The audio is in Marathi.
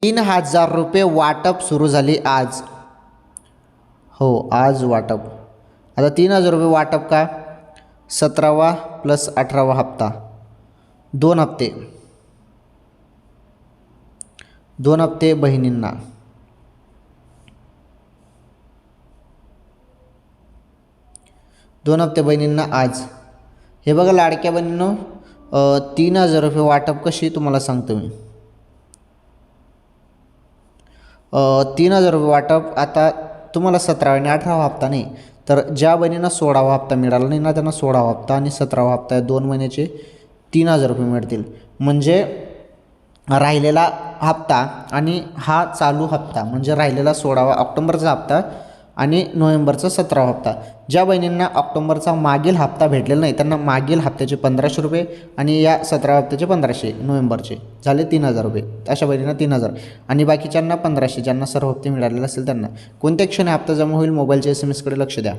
3,000 रुपये वाटप सुरू झाले आज. हो, आज वाटप. आता 3,000 रुपये वाटप का? 17वा प्लस 18वा हप्ता, 2 हप्ते. 2 हप्ते बहिणींना. आज. हे बघा लाडक्या बहिणींनो, 3,000 रुपये वाटप कशी तुम्हाला सांगतो मी. 3,000 रुपये वाटप आता तुम्हाला 17वा आणि 18वा हप्ता नाही, तर ज्या बहिणींना 16वा हप्ता मिळाला नाही ना, त्यांना 16वा हप्ता आणि 17वा हप्ता या 2 महिन्याचे 3,000 रुपये मिळतील. म्हणजे राहिलेला हप्ता आणि हा चालू हप्ता, म्हणजे राहिलेला 16वा ऑक्टोबरचा हप्ता आणि नोव्हेंबरचा 17वा हप्ता. ज्या बहिणींना ऑक्टोबरचा मागील हप्ता भेटलेला नाही त्यांना मागील हप्त्याचे 1,500 रुपये आणि या 17 हप्त्याचे 1,500 नोव्हेंबरचे झाले 3,000 रुपये. अशा बहिणींना 3,000 आणि बाकीच्यांना 1,500. ज्यांना सर्व हप्ते मिळालेले असेल त्यांना. कोणत्या क्षणी हप्ता जमा होईल मोबाईलच्या SMS कडे लक्ष द्या.